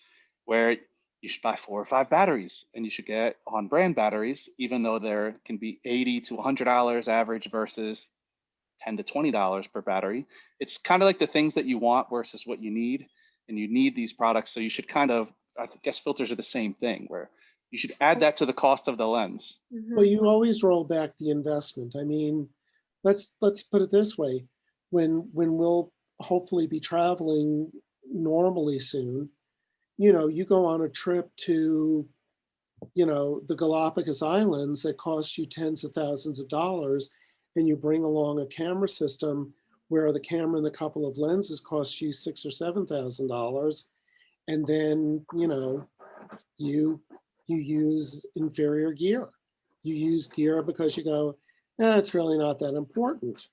where you should buy 4 or 5 batteries, and you should get on brand batteries, even though there can be $80 to $100 average versus $10 to $20 per battery. It's kind of like the things that you want versus what you need, and you need these products. So you should kind of, I guess filters are the same thing, where you should add that to the cost of the lens. Well, you always roll back the investment. I mean, let's put it this way: when we'll hopefully be traveling normally soon, you go on a trip to, the Galapagos Islands that cost you tens of thousands of dollars, and you bring along a camera system where the camera and a couple of lenses cost you $6,000 or $7,000, and then you use inferior gear. You use gear because you go, it's really not that important.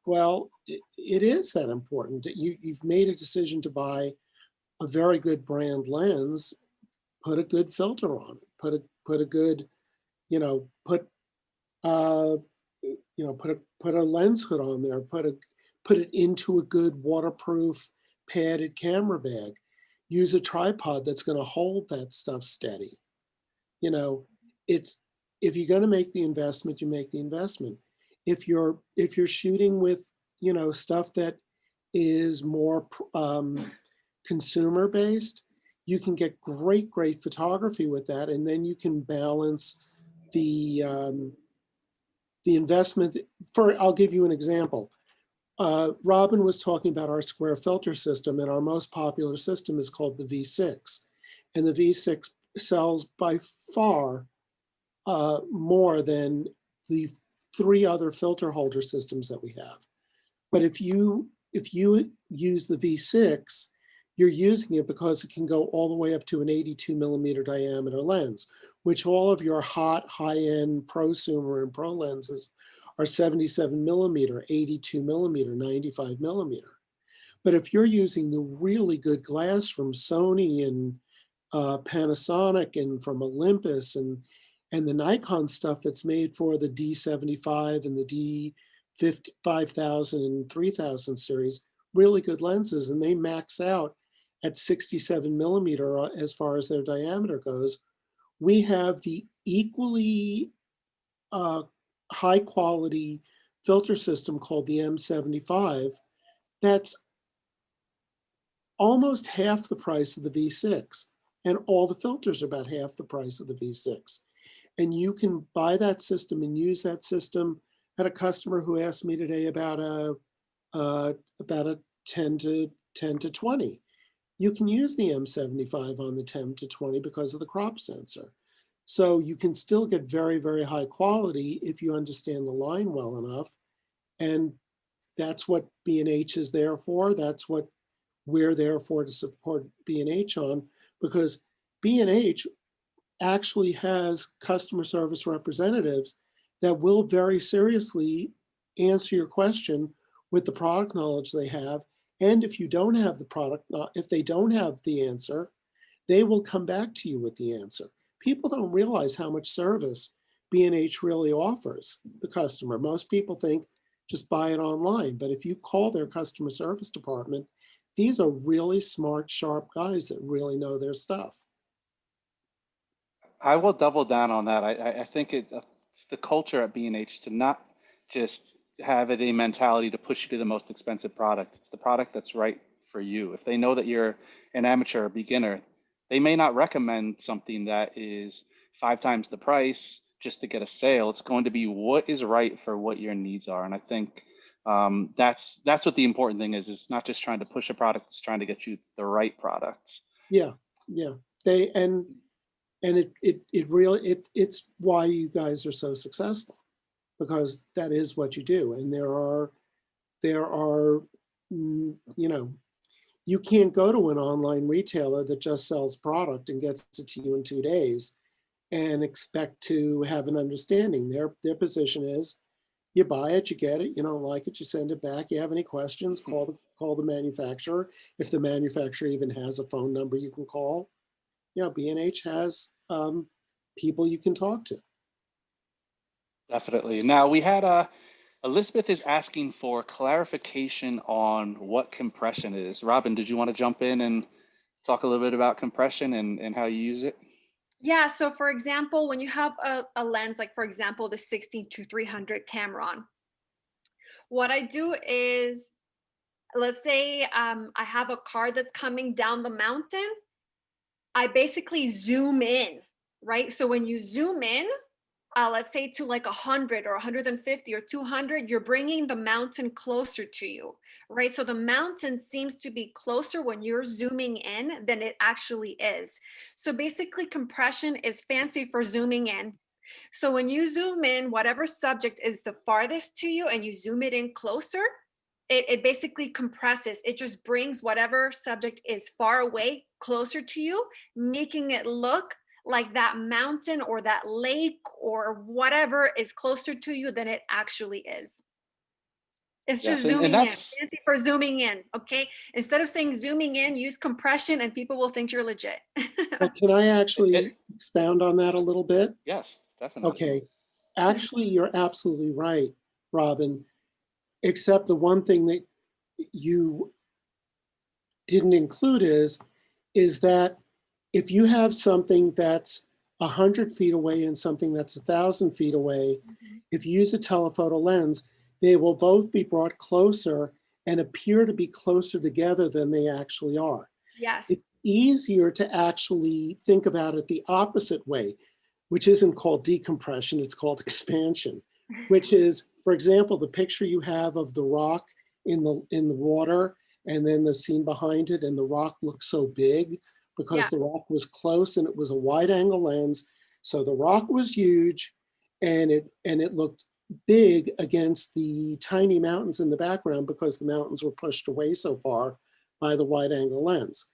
Well, it is that important. You've made a decision to buy a very good brand lens. Put a good filter on it. Put a good, put a lens hood on there. Put it into a good waterproof padded camera bag. Use a tripod that's going to hold that stuff steady. It's, if you're going to make the investment, you make the investment. If you're shooting with stuff that is more consumer based, you can get great photography with that, and then you can balance the investment. I'll give you an example. Robin was talking about our square filter system, and our most popular system is called the V6, and the V6 sells by far more than the 3 other filter holder systems that we have. But if you use the V6, you're using it because it can go all the way up to an 82 millimeter diameter lens, which all of your high-end prosumer and pro lenses are 77 millimeter, 82 millimeter, 95 millimeter. But if you're using the really good glass from Sony and Panasonic and from Olympus and the Nikon stuff that's made for the D75 and the D5000 and 3000 series, really good lenses, and they max out at 67 millimeter as far as their diameter goes. We have the equally high quality filter system called the M75 that's almost half the price of the V6, and all the filters are about half the price of the V6. And you can buy that system and use that system. I had a customer who asked me today about a 10 to 20. You can use the M75 on the 10 to 20 because of the crop sensor. So you can still get very, very high quality if you understand the line well enough. And that's what B&H is there for. That's what we're there for, to support B&H on, because B&H actually has customer service representatives that will very seriously answer your question with the product knowledge they have. And if you don't have the product, if they don't have the answer, they will come back to you with the answer. People don't realize how much service B&H really offers the customer. Most people think just buy it online, but if you call their customer service department, these are really smart, sharp guys that really know their stuff. I will double down on that. I think it's the culture at B&H to not just have a mentality to push you to the most expensive product. It's the product that's right for you. If they know that you're an amateur or beginner, they may not recommend something that is 5 times the price just to get a sale. It's going to be what is right for what your needs are. And I think that's what the important thing is. It's not just trying to push a product, it's trying to get you the right product. Yeah, yeah. They and it really it's why you guys are so successful, because that is what you do. And there are you know, you can't go to an online retailer that just sells product and gets it to you in 2 days and expect to have an understanding. Their position is, you buy it, you get it, you don't like it, you send it back. You have any questions, call the manufacturer. If the manufacturer even has a phone number you can call. B&H has people you can talk to. Definitely. Now we had Elizabeth is asking for clarification on what compression is. Robin, did you want to jump in and talk a little bit about compression and how you use it? Yeah, so for example, when you have a lens, like for example, the 16-300 Tamron, what I do is, let's say I have a car that's coming down the mountain, I basically zoom in, right? So when you zoom in, let's say to like 100 or 150 or 200, you're bringing the mountain closer to you, right? So the mountain seems to be closer when you're zooming in than it actually is. So basically compression is fancy for zooming in. So when you zoom in, whatever subject is the farthest to you and you zoom it in closer, it basically compresses. It just brings whatever subject is far away closer to you, making it look like that mountain or that lake or whatever is closer to you than it actually is. It's just Yes, and zooming in. that's Fancy for zooming in, okay? Instead of saying zooming in, use compression and people will think you're legit. But can I it, actually expound on that a little bit? yes, definitely. Okay. Actually, you're absolutely right, Robin, except the one thing that you didn't include is that if you have something that's 100 feet away and something that's 1,000 feet away, if you use a telephoto lens, they will both be brought closer and appear to be closer together than they actually are. Yes. It's easier to actually think about it the opposite way, which isn't called decompression, it's called expansion, which is, for example, the picture you have of the rock in the water, and then the scene behind it, and the rock looks so big because the rock was close and it was a wide angle lens. So the rock was huge and it looked big against the tiny mountains in the background because the mountains were pushed away so far by the wide angle lens.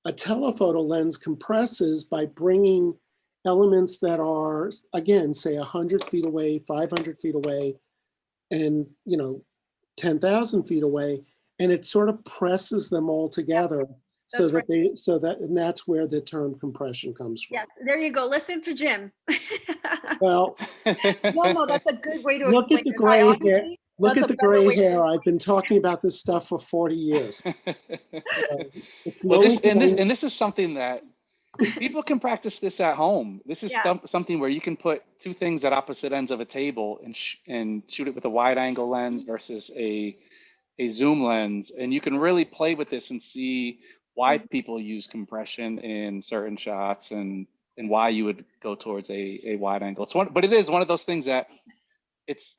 A telephoto lens compresses by bringing elements that are, again, say 100 feet away, 500 feet away, and 10,000 feet away, and it sort of presses them all together so that and that's where the term compression comes from. Yeah, there you go. Listen to Jim. Well, no, that's a good way to look explain at the it. gray Honestly, hair. Look at the gray hair. I've been explain talking about this stuff for 40 years. So it's Well, no this is something that people can practice this at home. This is something where you can put 2 things at opposite ends of a table and shoot it with a wide angle lens versus a zoom lens, and you can really play with this and see why people use compression in certain shots and why you would go towards a wide angle. But it is one of those things that it's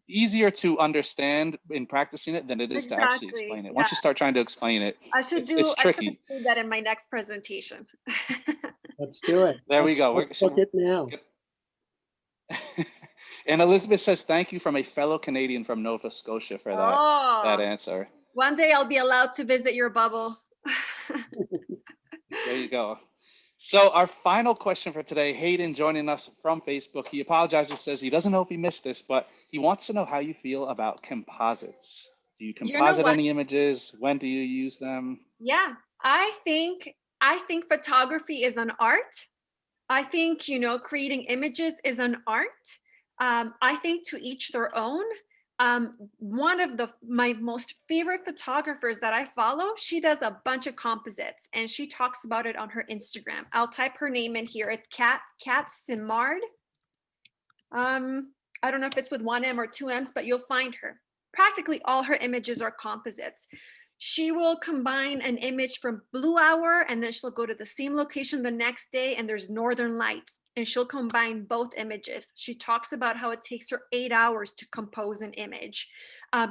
easier to understand in practicing it than it is to actually explain it. Once you start trying to explain it, it's tricky. I should do that in my next presentation. Let's do it. There we go. Let's book it now. And Elizabeth says, thank you from a fellow Canadian from Nova Scotia for that answer. One day I'll be allowed to visit your bubble. There you go. So our final question for today, Hayden joining us from Facebook. He apologizes, says he doesn't know if he missed this, but he wants to know how you feel about composites. Do you composite any images? When do you use them? Yeah, I think photography is an art. I think, creating images is an art. I think to each their own. One of my most favorite photographers that I follow, she does a bunch of composites and she talks about it on her Instagram. I'll type her name in here. It's Kat Simard. I don't know if it's with one M or two M's, but you'll find her. Practically all her images are composites. She will combine an image from Blue Hour and then she'll go to the same location the next day and there's Northern Lights and she'll combine both images. She talks about how it takes her 8 hours to compose an image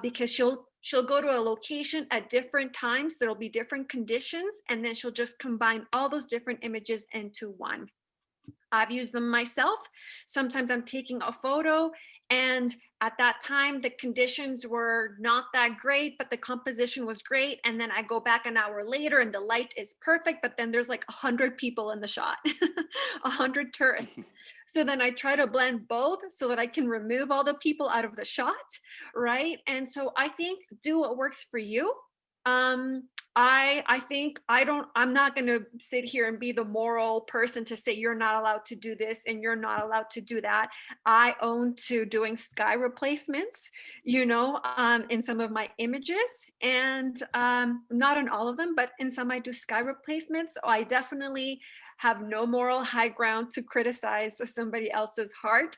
because she'll go to a location at different times. There'll be different conditions and then she'll just combine all those different images into one. I've used them myself. Sometimes I'm taking a photo and at that time the conditions were not that great, but the composition was great. And then I go back an hour later and the light is perfect, but then there's like 100 people in the shot, 100 tourists. So then I try to blend both so that I can remove all the people out of the shot, right? And so I think do what works for you. I think I'm not going to sit here and be the moral person to say you're not allowed to do this and you're not allowed to do that. I own to doing sky replacements, in some of my images and not in all of them, but in some I do sky replacements. So I definitely have no moral high ground to criticize somebody else's art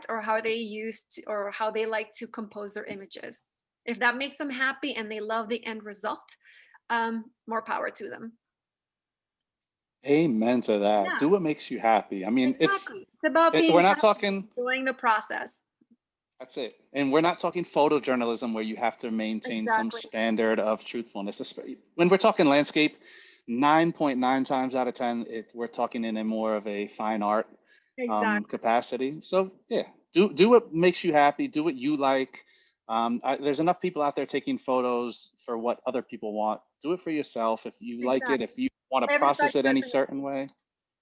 or how they or how they like to compose their images. If that makes them happy and they love the end result, more power to them. Amen to that. Yeah, Do what makes you happy. I mean, exactly. It's about being we're not happy, talking, enjoying the process. that's it. And we're not talking photojournalism where you have to maintain some Exactly. standard of truthfulness. When we're talking landscape, 9.9 times out of 10, we're talking in a more of a fine art Exactly. capacity. So yeah, do what makes you happy. Do what you like. There's enough people out there taking photos for what other people want. Do it for yourself. If you like it, Exactly. if you want to Everybody process it has any an certain way,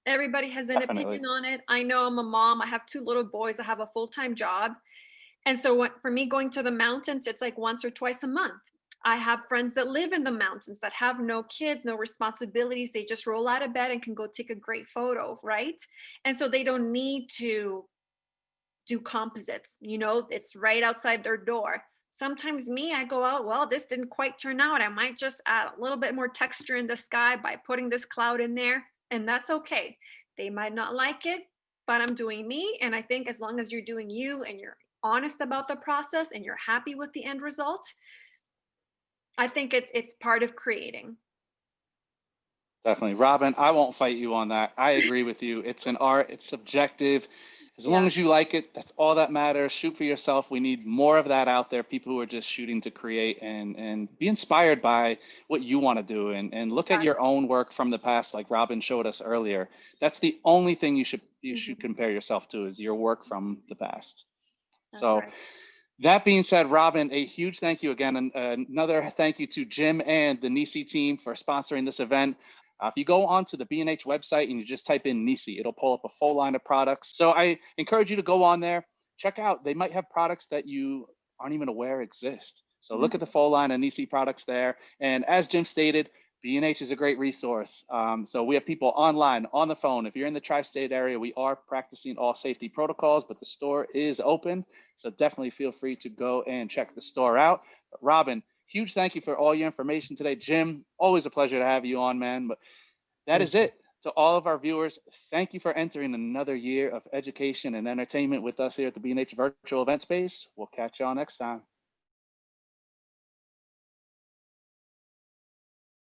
Everybody has an definitely. opinion on it. I know I'm a mom. I have 2 little boys. I have a full-time job. And so for me going to the mountains, it's like once or twice a month. I have friends that live in the mountains that have no kids, no responsibilities. They just roll out of bed and can go take a great photo, right? And so they don't need to do composites, it's right outside their door. Sometimes I go out, well, this didn't quite turn out. I might just add a little bit more texture in the sky by putting this cloud in there, and that's okay. They might not like it, but I'm doing me. And I think as long as you're doing you and you're honest about the process and you're happy with the end result, I think it's part of creating. Definitely. Robin, I won't fight you on that. I agree with you. It's an art, it's subjective. As long Yeah, as you like it, that's all that matters. Shoot for yourself. We need more of that out there. People who are just shooting to create and be inspired by what you want to do and look at your exactly. own work from the past, like Robin showed us earlier. That's the only thing you should Mhm. compare yourself to is your work from the past. That's So right. that being said, Robin, a huge thank you again. And another thank you to Jim and the Nisi team for sponsoring this event. If you go onto the B&H website and you just type in Nisi, it'll pull up a full line of products. So I encourage you to go on there, check out. They might have products that you aren't even aware exist. So look at the Mhm. full line of Nisi products there. And as Jim stated, B&H is a great resource. So we have people online, on the phone. If you're in the tri-state area, we are practicing all safety protocols, but the store is open. So definitely feel free to go and check the store out. But Robin, huge thank you for all your information today. Jim, always a pleasure to have you on, man. But that is Thank you. it. To all of our viewers, thank you for entering another year of education and entertainment with us here at the B&H Virtual Event Space. We'll catch y'all next time.